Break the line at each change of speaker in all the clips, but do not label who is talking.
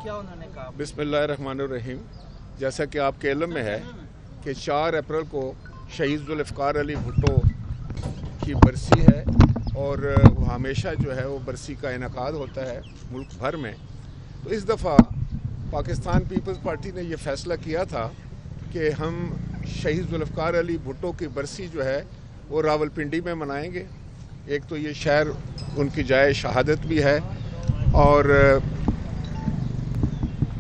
क्या उन्होंने कहा?
बिस्मिल्लाहिर्रहमानिर्रहीम। जैसा कि आपके इल्म में है कि 4 अप्रैल को शहीद ज़ुल्फ़िकार अली भुट्टो की बरसी है और हमेशा जो है वो बरसी का इनेकाद होता है मुल्क भर में। तो इस दफ़ा पाकिस्तान पीपल्स पार्टी ने ये फ़ैसला किया था कि हम शहीद ज़ुल्फ़िकार अली भुट्टो की बरसी जो है वो रावलपिंडी में मनाएंगे। एक तो ये शहर उनकी जाए शहादत भी है और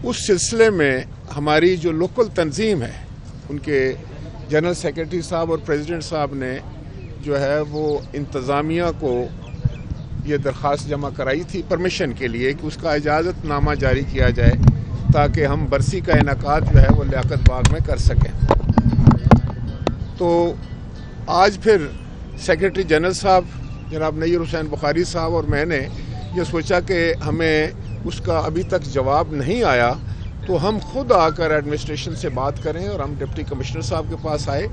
उस सिलसिले में हमारी जो लोकल तंजीम है उनके जनरल सेक्रेटरी साहब और प्रेसिडेंट साहब ने जो है वो इंतज़ामिया को ये दरख्वास्त जमा कराई थी परमिशन के लिए कि उसका इजाज़त नामा जारी किया जाए ताकि हम बरसी का इनेकाद जो है वो लियाकत बाग में कर सकें। तो आज फिर सेक्रेटरी जनरल साहब जनाब नय्यर हुसैन बुखारी साहब और मैंने ये सोचा कि हमें उसका अभी तक जवाब नहीं आया तो हम खुद आकर एडमिनिस्ट्रेशन से बात करें और हम डिप्टी कमिश्नर साहब के पास आए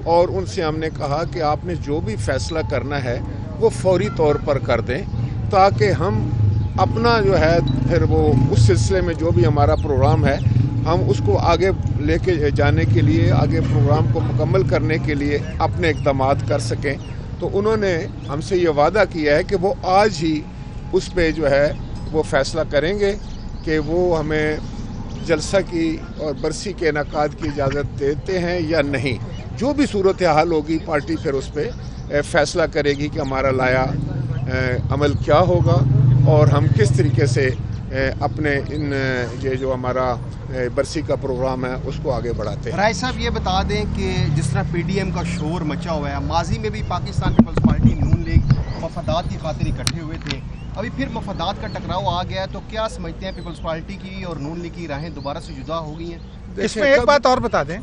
और उनसे हमने कहा कि आपने जो भी फैसला करना है वो फौरी तौर पर कर दें ताकि हम अपना जो है फिर वो उस सिलसिले में जो भी हमारा प्रोग्राम है हम उसको आगे लेके जाने के लिए आगे प्रोग्राम को मुकम्मल करने के लिए अपने इक़दामात कर सकें। तो उन्होंने हमसे ये वादा किया है कि वो आज ही उस पे जो है वो फ़ैसला करेंगे कि वो हमें जलसा की और बरसी के इनेकाद की इजाज़त देते हैं या नहीं। जो भी सूरत हाल होगी पार्टी फिर उस पर फ़ैसला करेगी कि हमारा लाया अमल क्या होगा और हम किस तरीके से अपने इन ये जो हमारा बरसी का प्रोग्राम है उसको आगे बढ़ाते हैं।
राय साहब ये बता दें कि जिस तरह पीडीएम का शोर मचा हुआ है, माजी में भी पाकिस्तान पीपल्स पार्टी नून लीग मफादात की खातिर इकट्ठे हुए थे, अभी फिर मफादात का टकराव आ गया है, तो क्या समझते हैं पीपल्स पार्टी की और नून लीग की राहें दोबारा से जुदा हो गई हैं?
इसमें एक बात और बता दें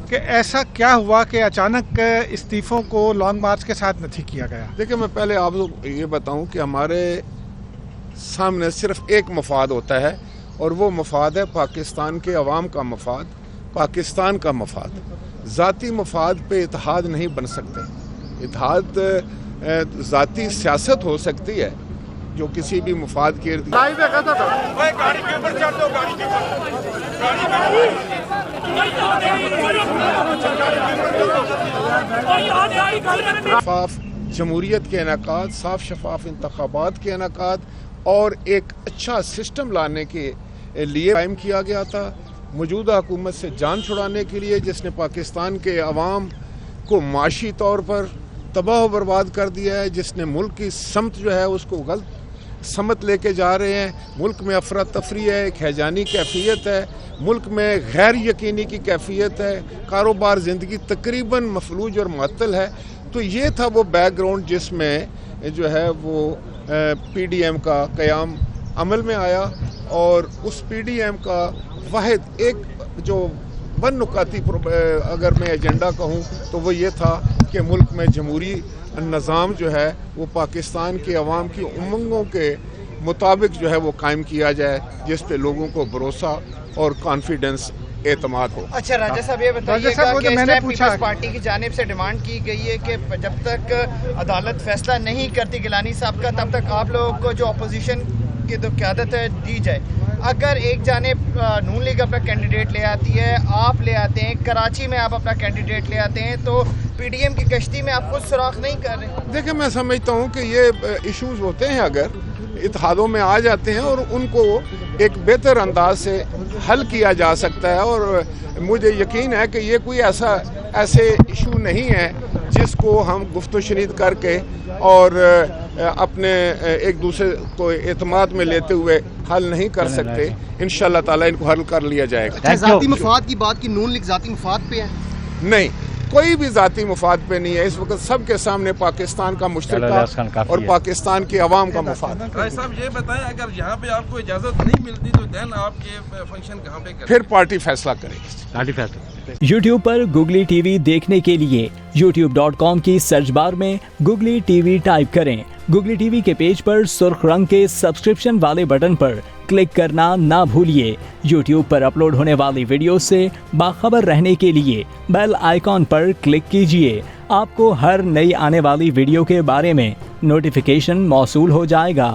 कि ऐसा क्या हुआ कि अचानक इस्तीफ़ों को लॉन्ग मार्च के साथ नहीं किया गया?
देखिए मैं पहले आपको ये बताऊं कि हमारे सामने सिर्फ एक मफाद होता है और वो मफाद है पाकिस्तान के अवाम का मफाद, पाकिस्तान का मफाद। ज़ाती मफाद पे इत्तेहाद नहीं बन सकते। इत्तेहाद ज़ाती सियासत हो सकती है जो किसी भी मफाद के शफाफ जमहूरियत के इनेकाद, साफ शफाफ इंतखाबात के इनेकाद और एक अच्छा सिस्टम लाने के लिए कायम किया गया था। मौजूदा हुकूमत से जान छुड़ाने के लिए जिसने पाकिस्तान के अवाम को माशी तौर पर तबाह बर्बाद कर दिया है, जिसने मुल्क की समत जो है उसको गलत समत लेके जा रहे हैं। मुल्क में अफरा तफरी है, एक हैजानी कैफियत है, मुल्क में गैर यकीनी की कैफियत है, कारोबार ज़िंदगी तकरीबन मफलूज और मुअत्तल है। तो ये था वो बैकग्राउंड जिसमें जो है वो पीडीएम का क़याम अमल में आया और उस पीडीएम का वाहिद एक जो वन-नुकाती अगर मैं एजेंडा कहूँ तो वो ये था कि मुल्क में जमहूरी निज़ाम जो है वो पाकिस्तान के अवाम की उमंगों के मुताबिक जो है वो कायम किया जाए, जिस पे लोगों को भरोसा और कॉन्फिडेंस एतमाद हो।
अच्छा राजा साहब ये बताइएगा कि पीपल्स पार्टी की जानिब से डिमांड की गई है कि जब तक अदालत फैसला नहीं करती गिलानी साहब का तब तक आप लोगों को जो अपोजिशन की जो क़यादत है दी जाए। अगर एक जानिब नून लीग अपना कैंडिडेट ले आती है, आप ले आते हैं, कराची में आप अपना कैंडिडेट ले आते हैं, तो पीडीएम की कश्ती में आप खुद सुराख नहीं कर रहे?
देखिए मैं समझता हूँ कि ये इश्यूज़ होते हैं अगर इत्तेहादों में आ जाते हैं और उनको एक बेहतर अंदाज से हल किया जा सकता है और मुझे यकीन है कि ये कोई ऐसे इशू नहीं है जिसको हम गुफ्तो शनीद करके और अपने एक दूसरे को एतमाद में लेते हुए हल नहीं कर सकते। इंशाअल्लाह ताला इनको हल कर लिया जाएगा।
ज़ाती मफाद की बात की, नून लीग ज़ाती मफाद पे है?
नहीं, कोई भी ज़ाती मफाद पे नहीं है। इस वक्त सबके सामने पाकिस्तान का मुश्तरका और पाकिस्तान के अवाम का मफाद।
राय साहब ये बताएं अगर यहाँ पे आपको इजाज़त नहीं मिलती तो देन आप ये फंक्शन कहाँ पे करें?
फिर पार्टी फैसला करेगी।
YouTube पर गुगली टीवी देखने के लिए youtube.com की सर्च बार में गुगली टीवी टाइप करें। गुगली टीवी के पेज पर सुर्ख रंग के सब्सक्रिप्शन वाले बटन पर क्लिक करना ना भूलिए। YouTube पर अपलोड होने वाली वीडियो से बाखबर रहने के लिए बेल आइकॉन पर क्लिक कीजिए। आपको हर नई आने वाली वीडियो के बारे में नोटिफिकेशन मौसूल हो जाएगा।